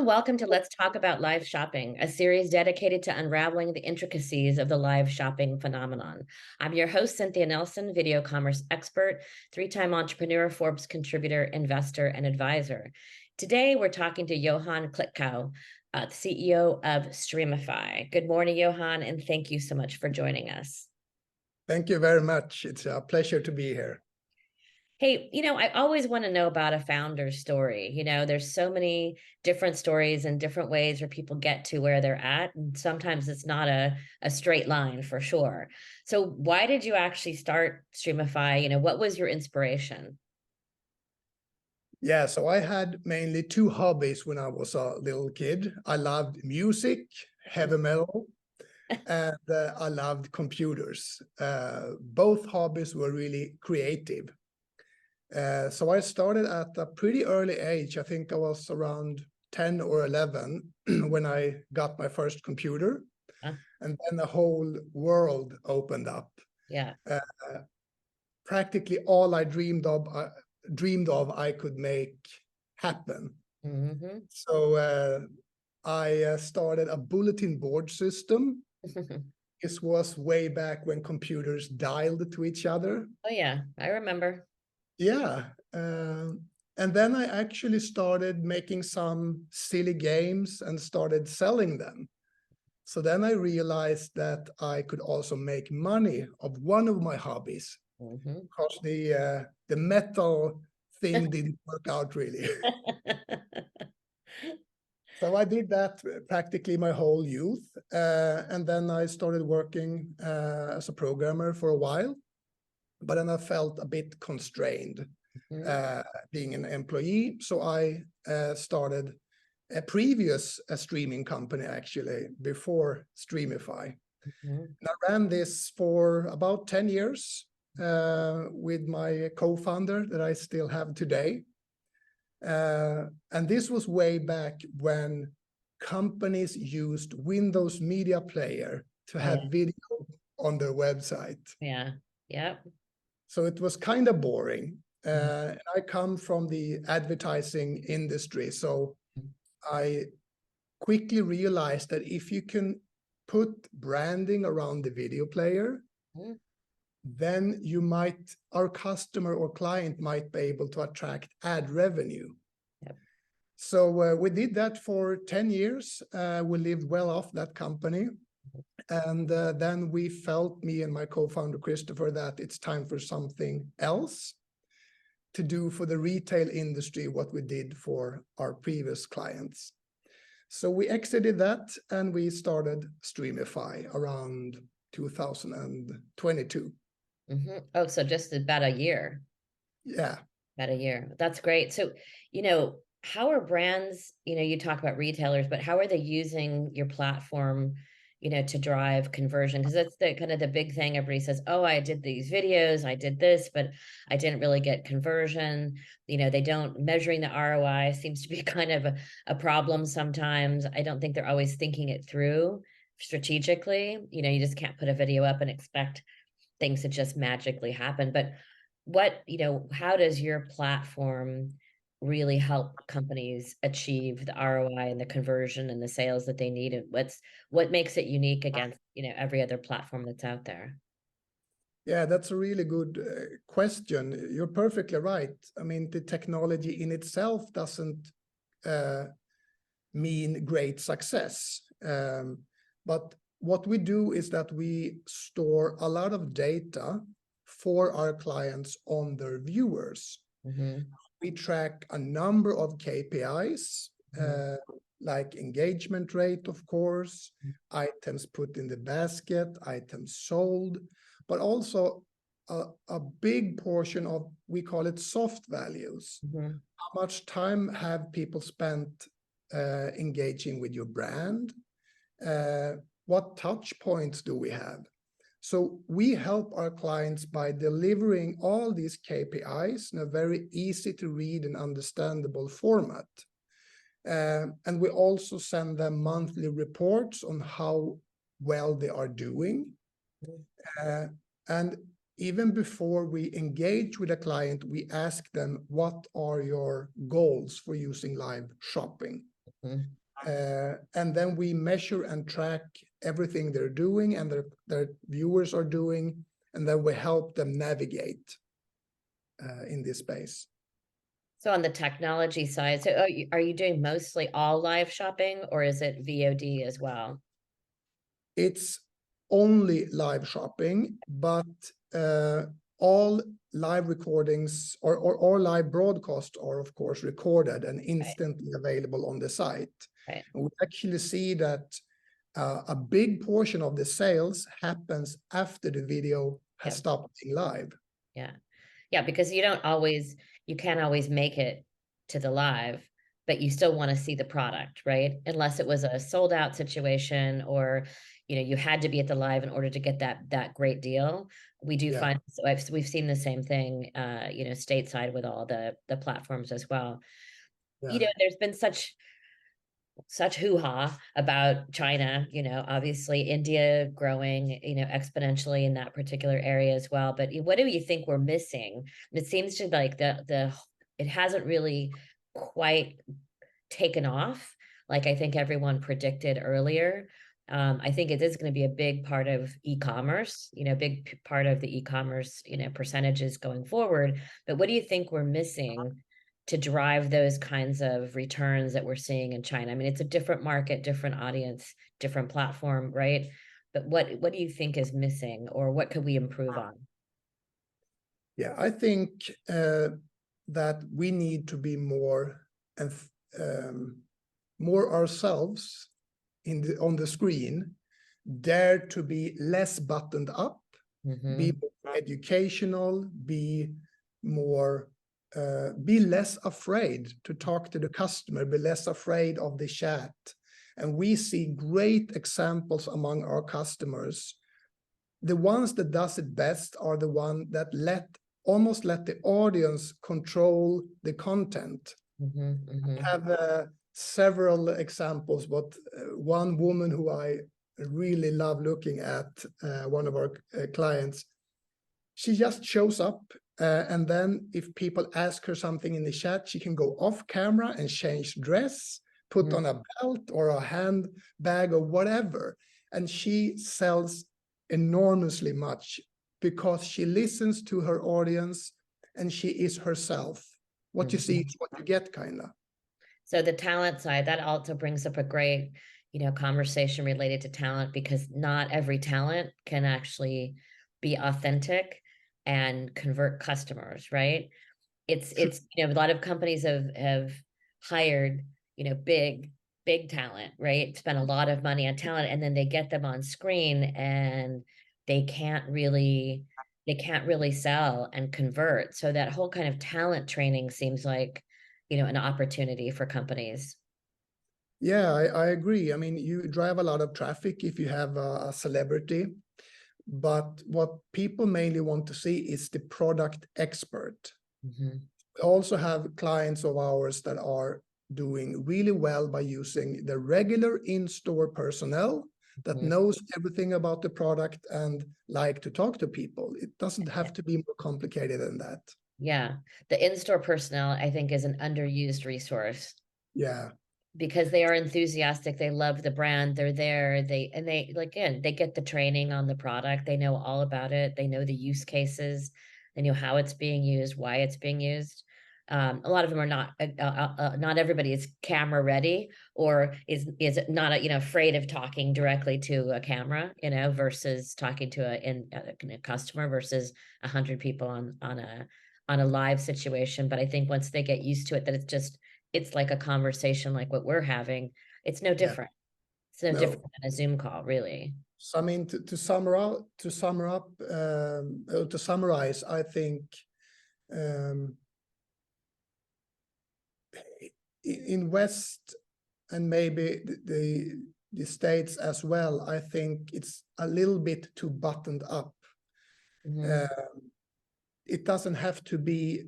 and welcome to Let's Talk About Live Shopping, a series dedicated to unraveling the intricacies of the live shopping phenomenon. I'm your host, Cynthia Nelson, video commerce expert, three-time entrepreneur, Forbes contributor, investor, and advisor. Today, we're talking to Johan Klitkou, the CEO of Streamify. Good morning, Johan, and thank you so much for joining us. Thank you very much. It's a pleasure to be here. Hey, I always want to know about a founder's story. There's so many different stories and different ways where people get to where they're at. And sometimes it's not a straight line for sure. So why did you actually start Streamify? What was your inspiration? Yeah, so I had mainly two hobbies when I was a little kid. I loved music, heavy metal, and I loved computers. Both hobbies were really creative. So I started at a pretty early age. I think I was around 10 or 11 when I got my first computer. Huh? And then the whole world opened up. Yeah. Practically all I dreamed of I could make happen. Mm-hmm. So I started a bulletin board system. This was way back when computers dialed to each other. Oh, yeah, I remember. Yeah. And then I actually started making some silly games and started selling them. So then I realized that I could also make money of one of my hobbies, because the metal thing didn't work out really. So I did that practically my whole youth. And then I started working as a programmer for a while. But then I felt a bit constrained being an employee. So I started a previous streaming company, actually, before Streamify. And I ran this for about 10 years with my co-founder that I still have today. And this was way back when companies used Windows Media Player to have video on their website. Yeah. Yeah. So it was kind of boring. And I come from the advertising industry. So I quickly realized that if you can put branding around the video player, then our customer or client might be able to attract ad revenue. Yep. So we did that for 10 years. We lived well off that company. And then we felt, me and my co-founder Christopher, that it's time for something else to do for the retail industry, what we did for our previous clients. So we exited that and we started Streamify around 2022. Oh, so just about a year. Yeah. About a year. That's great. So, how are brands, you talk about retailers, but how are they using your platform, to drive conversion? Because that's the kind of the big thing. Everybody says, oh, I did these videos, I did this, but I didn't really get conversion. They don't, measuring the ROI seems to be kind of a problem sometimes. I don't think they're always thinking it through strategically. You just can't put a video up and expect things to just magically happen. But how does your platform really help companies achieve the ROI and the conversion and the sales that they need? And what makes it unique against, every other platform that's out there? Yeah, that's a really good question. You're perfectly right. I mean, the technology in itself doesn't mean great success. But what we do is that we store a lot of data for our clients on their viewers. We track a number of KPIs, like engagement rate, of course, items put in the basket, items sold, but also a big portion of, we call it soft values. How much time have people spent engaging with your brand? What touch points do we have? So we help our clients by delivering all these KPIs in a very easy to read and understandable format. And we also send them monthly reports on how well they are doing. And even before we engage with a client, we ask them, what are your goals for using live shopping? And then we measure and track everything they're doing and their viewers are doing, and then we help them navigate in this space. So on the technology side, so are you doing mostly all live shopping, or is it VOD as well? It's only live shopping, but all live recordings or live broadcasts are of course recorded and instantly available on the site. Right. And we actually see that a big portion of the sales happens after the video has stopped being live. Yeah. Yeah, because you can't always make it to the live, but you still want to see the product, right? Unless it was a sold out situation, or you had to be at the live in order to get that great deal. We do find, we've seen the same thing stateside with all the platforms as well. There's been such hoo-ha about China, obviously India growing, exponentially in that particular area as well. But what do you think we're missing? It seems to like it hasn't really quite taken off like I think everyone predicted earlier. I think it is going to be a big part of e-commerce, big part of the e-commerce, percentages going forward. But what do you think we're missing to drive those kinds of returns that we're seeing in China? I mean, it's a different market, different audience, different platform, right? But what do you think is missing, or what could we improve on? Yeah, I think that we need to be more ourselves on the screen, dare to be less buttoned up, be more educational, be less afraid to talk to the customer, be less afraid of the chat. And we see great examples among our customers. The ones that does it best are the one that almost let the audience control the content. I have several examples, but one woman who I really love looking at, one of our clients, she just shows up, and then if people ask her something in the chat, she can go off camera and change dress, put on a belt or a handbag or whatever, and she sells enormously much because she listens to her audience and she is herself. What you see is what you get, kind of. So the talent side, that also brings up a great, conversation related to talent, because not every talent can actually be authentic and convert customers, right? It's a lot of companies have hired, big talent, right? Spend a lot of money on talent, and then they get them on screen and they can't really sell and convert. So that whole kind of talent training seems like, an opportunity for companies. Yeah, I agree. I mean, you drive a lot of traffic if you have a celebrity, but what people mainly want to see is the product expert. We also have clients of ours that are doing really well by using the regular in-store personnel that knows everything about the product and like to talk to people. It doesn't have to be more complicated than that. Yeah. The in-store personnel, I think, is an underused resource. Yeah. Because they are enthusiastic, they love the brand, they're there, they get the training on the product, they know all about it, they know the use cases, they know how it's being used, why it's being used. A lot of them are not everybody is camera ready, or is not afraid of talking directly to a camera, versus talking to a customer versus 100 people on a live situation. But I think once they get used to it, that it's like a conversation like what we're having. It's no different. It's no different than a Zoom call, really. So I mean, to summarize, I think in West and maybe the States as well, I think it's a little bit too buttoned up. It doesn't have to be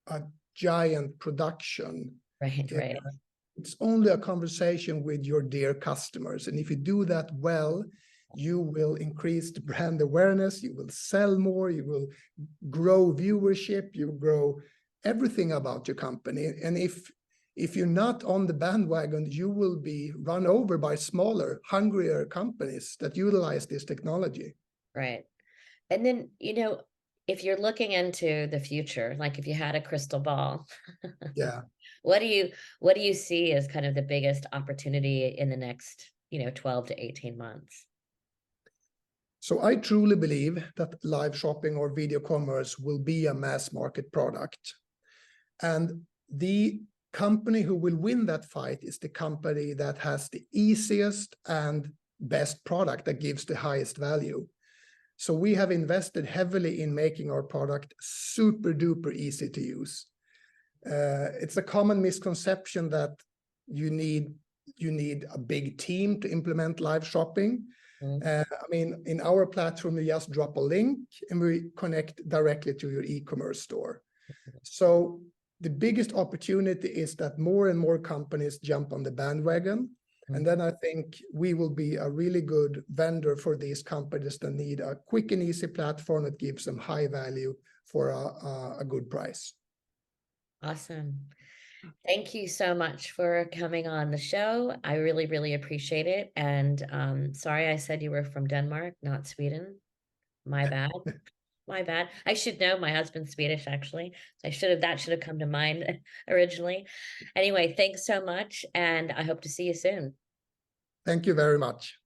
a giant production. Right. It's only a conversation with your dear customers. And if you do that well, you will increase the brand awareness, you will sell more, you will grow viewership, you grow everything about your company. And if if you're not on the bandwagon, you will be run over by smaller, hungrier companies that utilize this technology. Right. And then, if you're looking into the future, like if you had a crystal ball, Yeah. what do you see as kind of the biggest opportunity in the next, 12 to 18 months? So I truly believe that live shopping or video commerce will be a mass market product. And the company who will win that fight is the company that has the easiest and best product that gives the highest value. So we have invested heavily in making our product super duper easy to use. It's a common misconception that you need a big team to implement live shopping. I mean, in our platform, you just drop a link and we connect directly to your e-commerce store. So the biggest opportunity is that more and more companies jump on the bandwagon. And then I think we will be a really good vendor for these companies that need a quick and easy platform that gives them high value for a good price. Awesome. Thank you so much for coming on the show. I really, really appreciate it. And sorry I said you were from Denmark, not Sweden. My bad. My bad. I should know. My husband's Swedish, actually. So that should have come to mind originally. Anyway, thanks so much. And I hope to see you soon. Thank you very much.